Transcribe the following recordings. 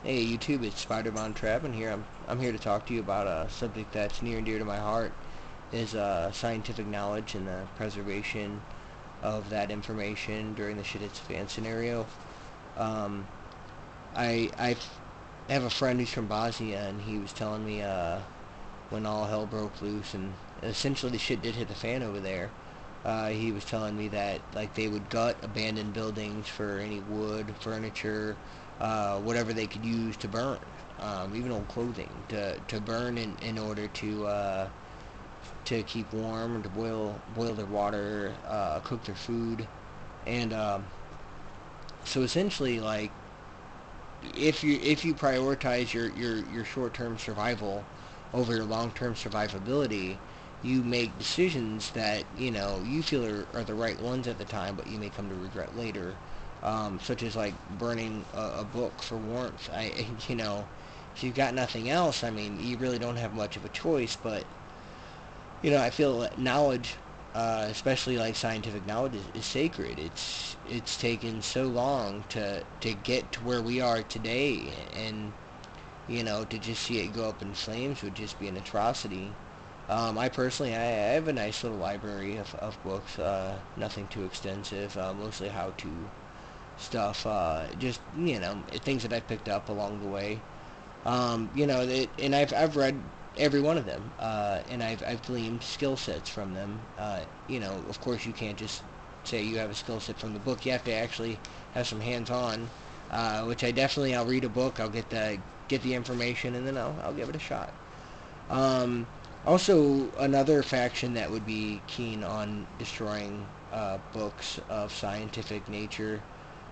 Hey YouTube, it's Spider-Man Trap, and here I'm here to talk to you about a subject that's near and dear to my heart, is scientific knowledge and the preservation of that information during the shit hits the fan scenario. Um, I have a friend who's from Bosnia, and he was telling me when all hell broke loose, and essentially the shit did hit the fan over there. He was telling me that like they would gut abandoned buildings for any wood, furniture, whatever they could use to burn, even old clothing to burn in order to keep warm, to boil their water, cook their food, and so essentially like if you prioritize your short term survival over your long term survivability, you make decisions that you feel are the right ones at the time, but you may come to regret later. Such as like burning a book for warmth. If you've got nothing else, I mean, you really don't have much of a choice. But I feel that knowledge, especially like scientific knowledge, is sacred. It's taken so long to get to where we are today, and to just see it go up in flames would just be an atrocity. I personally, I have a nice little library of books, nothing too extensive, mostly how-to stuff, just, things that I picked up along the way. And I've read every one of them, and I've gleaned skill sets from them. Of course, you can't just say you have a skill set from the book. You have to actually have some hands-on, which I'll read a book, I'll get the information, and then I'll give it a shot. Also, another faction that would be keen on destroying books of scientific nature,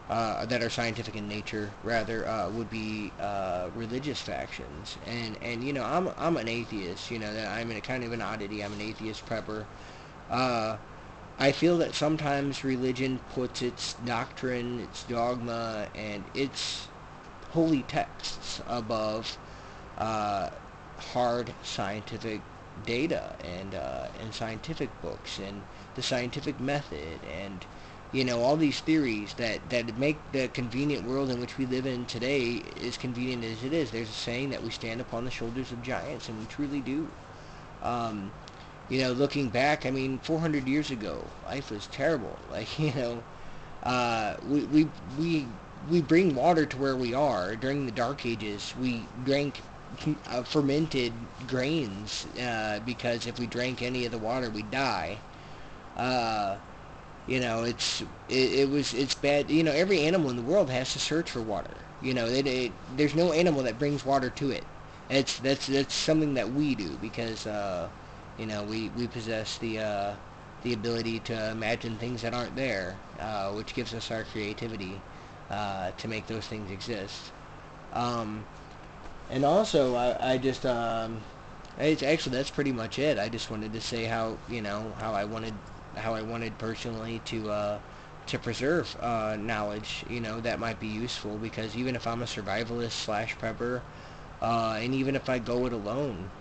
that are scientific in nature, rather, would be religious factions. And I'm an atheist. That I'm in a kind of an oddity. I'm an atheist prepper. Uh, I feel that sometimes religion puts its doctrine, its dogma, and its holy texts above uh, hard scientific data and scientific books and the scientific method and all these theories that make the convenient world in which we live in today as convenient as it is. There's a saying that we stand upon the shoulders of giants, and we truly do. Um, Looking back, I mean, 400 years ago, life was terrible. Like, we we bring water to where we are. During the Dark Ages, we drank fermented grains because if we drank any of the water, we'd die. Uh, it's bad. Every animal in the world has to search for water. There's no animal that brings water to it. That's something that we do because we possess the ability to imagine things that aren't there, which gives us our creativity to make those things exist. Um, and also, I just it's actually that's pretty much it. I just wanted to say how I wanted personally to preserve knowledge that might be useful, because even if I'm a survivalist slash prepper, and even if I go it alone,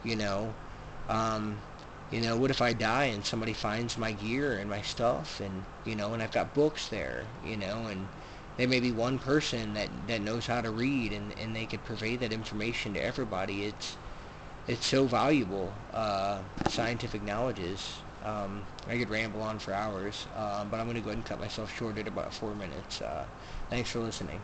um, what if I die and somebody finds my gear and my stuff, and I've got books there, and there may be one person that knows how to read, and they could purvey that information to everybody. It's so valuable. Scientific knowledge is. I could ramble on for hours, but I'm going to go ahead and cut myself short at about 4 minutes. Thanks for listening.